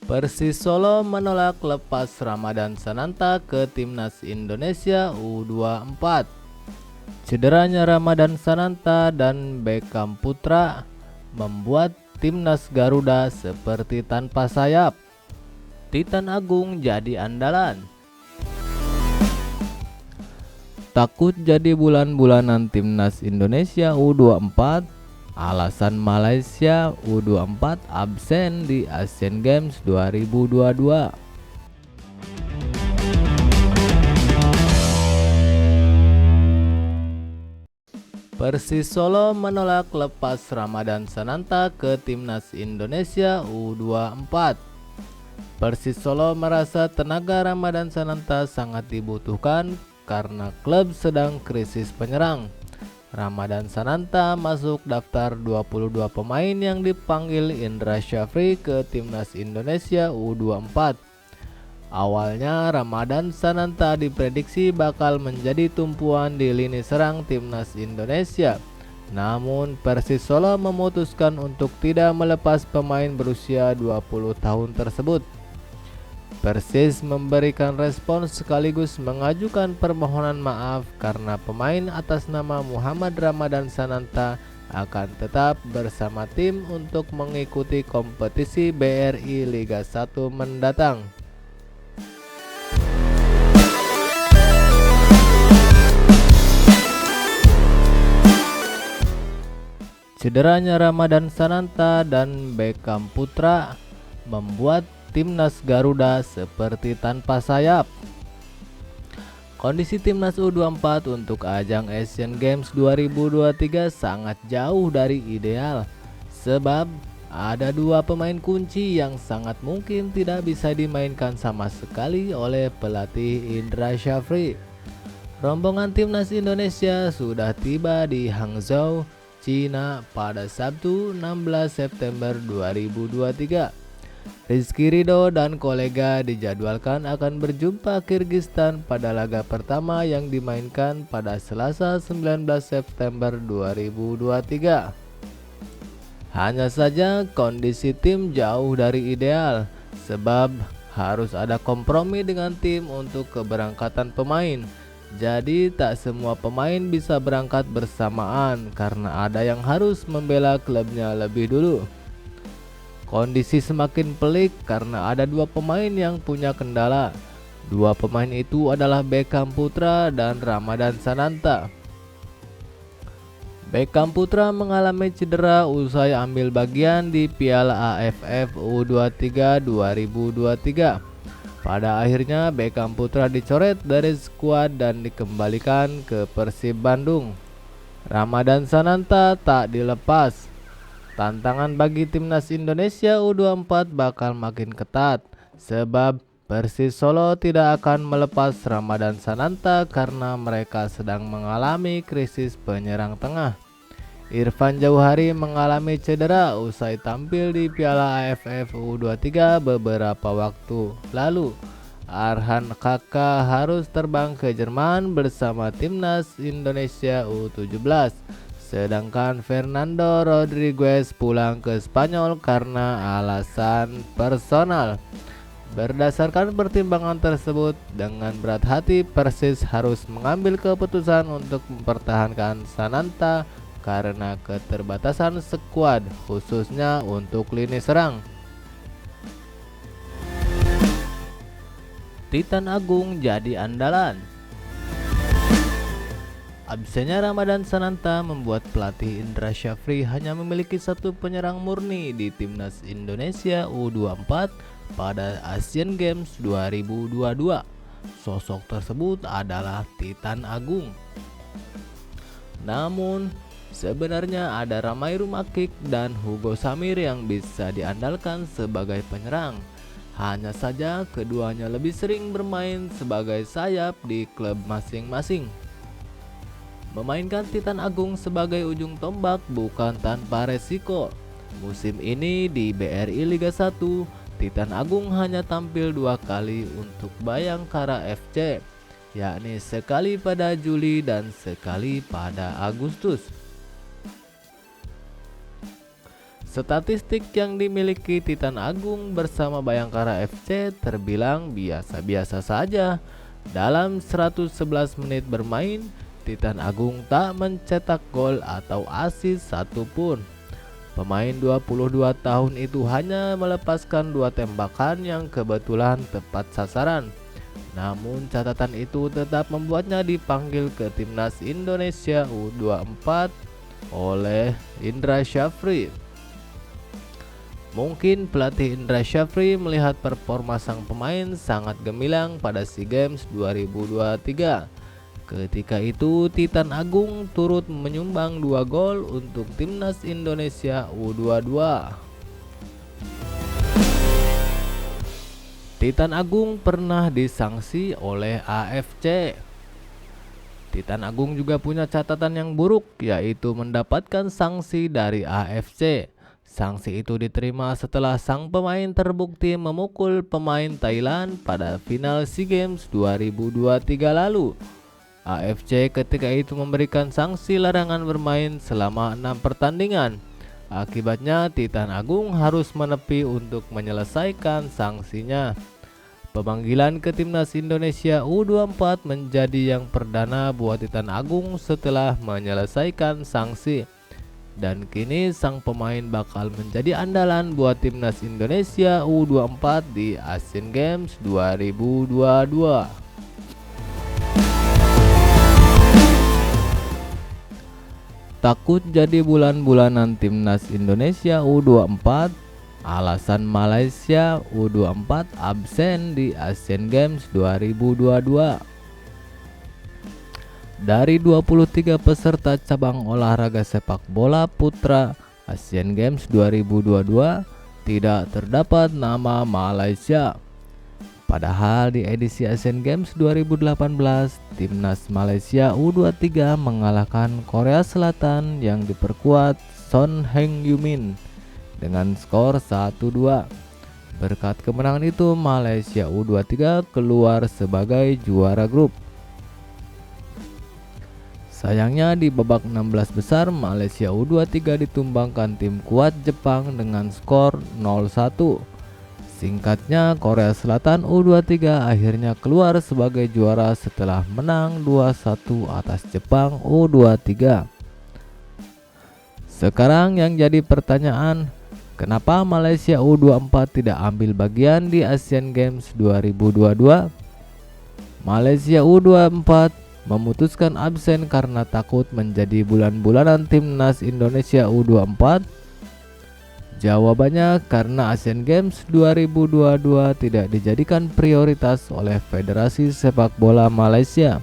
Persis Solo menolak lepas Ramadan Sananta ke Timnas Indonesia U24. Cederanya Ramadan Sananta dan Beckham Putra membuat Timnas Garuda seperti tanpa sayap. Titan Agung jadi andalan. Takut jadi bulan-bulanan Timnas Indonesia U24. Alasan Malaysia U24 absen di Asian Games 2022. Persis Solo menolak lepas Ramadan Sananta ke Timnas Indonesia U24. Persis Solo merasa tenaga Ramadan Sananta sangat dibutuhkan karena klub sedang krisis penyerang. Ramadan Sananta masuk daftar 22 pemain yang dipanggil Indra Syafri ke Timnas Indonesia U24. Awalnya Ramadan Sananta diprediksi bakal menjadi tumpuan di lini serang Timnas Indonesia. Namun Persis Solo memutuskan untuk tidak melepas pemain berusia 20 tahun tersebut. Persis memberikan respons sekaligus mengajukan permohonan maaf karena pemain atas nama Muhammad Ramadan Sananta akan tetap bersama tim untuk mengikuti kompetisi BRI Liga 1 mendatang. Cederanya Ramadan Sananta dan Beckham Putra membuat Timnas Garuda seperti tanpa sayap. Kondisi Timnas U24 untuk ajang Asian Games 2023 sangat jauh dari ideal, sebab ada dua pemain kunci yang sangat mungkin tidak bisa dimainkan sama sekali oleh pelatih Indra Syafri. Rombongan Timnas Indonesia sudah tiba di Hangzhou, Cina pada Sabtu 16 September 2023. Rizky Ridho dan kolega dijadwalkan akan berjumpa Kyrgyzstan pada laga pertama yang dimainkan pada Selasa 19 September 2023. Hanya saja kondisi tim jauh dari ideal, sebab harus ada kompromi dengan tim untuk keberangkatan pemain. Jadi tak semua pemain bisa berangkat bersamaan karena ada yang harus membela klubnya lebih dulu. Kondisi semakin pelik karena ada dua pemain yang punya kendala. Dua pemain itu adalah Beckham Putra dan Ramadan Sananta. Beckham Putra mengalami cedera usai ambil bagian di Piala AFF U23 2023. Pada akhirnya Beckham Putra dicoret dari skuad dan dikembalikan ke Persib Bandung. Ramadan Sananta tak dilepas. Tantangan bagi Timnas Indonesia U24 bakal makin ketat, sebab Persis Solo tidak akan melepas Ramadan Sananta karena mereka sedang mengalami krisis penyerang tengah. Irfan Jauhari mengalami cedera usai tampil di Piala AFF U23 beberapa waktu lalu. Arhan Kaka harus terbang ke Jerman bersama Timnas Indonesia U17. Sedangkan Fernando Rodriguez pulang ke Spanyol karena alasan personal. Berdasarkan pertimbangan tersebut, dengan berat hati Persis harus mengambil keputusan untuk mempertahankan Sananta karena keterbatasan skuad, khususnya untuk lini serang. Titan Agung jadi andalan. Absennya Ramadan Sananta membuat pelatih Indra Syafri hanya memiliki satu penyerang murni di Timnas Indonesia U24 pada Asian Games 2022. Sosok tersebut adalah Titan Agung. Namun, sebenarnya ada Ramai Rumakik dan Hugo Samir yang bisa diandalkan sebagai penyerang. Hanya saja keduanya lebih sering bermain sebagai sayap di klub masing-masing. Memainkan Titan Agung sebagai ujung tombak bukan tanpa resiko. Musim ini di BRI Liga 1, Titan Agung hanya tampil 2 kali untuk Bayangkara FC, yakni sekali pada Juli dan sekali pada Agustus. Statistik yang dimiliki Titan Agung bersama Bayangkara FC terbilang biasa-biasa saja. Dalam 111 menit bermain, Titan Agung tak mencetak gol atau assist satupun. Pemain 22 tahun itu hanya melepaskan 2 tembakan yang kebetulan tepat sasaran. Namun catatan itu tetap membuatnya dipanggil ke Timnas Indonesia U24 oleh Indra Syafri. Mungkin pelatih Indra Syafri melihat performa sang pemain sangat gemilang pada SEA Games 2023. Ketika itu Titan Agung turut menyumbang 2 gol untuk Timnas Indonesia U22. Titan Agung pernah disanksi oleh AFC. Titan Agung juga punya catatan yang buruk, yaitu mendapatkan sanksi dari AFC. Sanksi itu diterima setelah sang pemain terbukti memukul pemain Thailand pada final SEA Games 2023 lalu. AFC ketika itu memberikan sanksi larangan bermain selama 6 pertandingan. Akibatnya Titan Agung harus menepi untuk menyelesaikan sanksinya. Pemanggilan ke Timnas Indonesia U24 menjadi yang perdana buat Titan Agung setelah menyelesaikan sanksi. Dan kini sang pemain bakal menjadi andalan buat Timnas Indonesia U24 di Asian Games 2022. Takut jadi bulan-bulanan Timnas Indonesia U24, alasan Malaysia U24 absen di Asian Games 2022. Dari 23 peserta cabang olahraga sepak bola putra Asian Games 2022, tidak terdapat nama Malaysia. Padahal di edisi Asian Games 2018, Timnas Malaysia U23 mengalahkan Korea Selatan yang diperkuat Son Heung-min dengan skor 1-2. Berkat kemenangan itu, Malaysia U23 keluar sebagai juara grup. Sayangnya di babak 16 besar, Malaysia U23 ditumbangkan tim kuat Jepang dengan skor 0-1. Singkatnya, Korea Selatan U23 akhirnya keluar sebagai juara setelah menang 2-1 atas Jepang U23. Sekarang yang jadi pertanyaan, kenapa Malaysia U24 tidak ambil bagian di Asian Games 2022? Malaysia U24 memutuskan absen karena takut menjadi bulan-bulanan Timnas Indonesia U24. Jawabannya karena Asian Games 2022 tidak dijadikan prioritas oleh Federasi Sepak Bola Malaysia.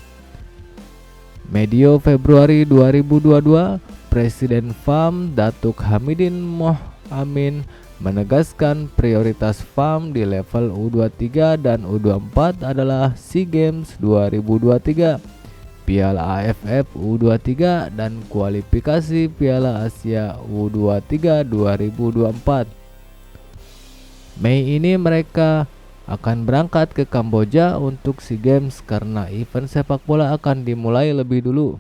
Medio Februari 2022, Presiden FAM Datuk Hamidin Moh Amin menegaskan prioritas FAM di level U23 dan U24 adalah SEA Games 2023, Piala AFF U23 dan kualifikasi Piala Asia U23 2024. Mei ini mereka akan berangkat ke Kamboja untuk SEA Games karena event sepak bola akan dimulai lebih dulu.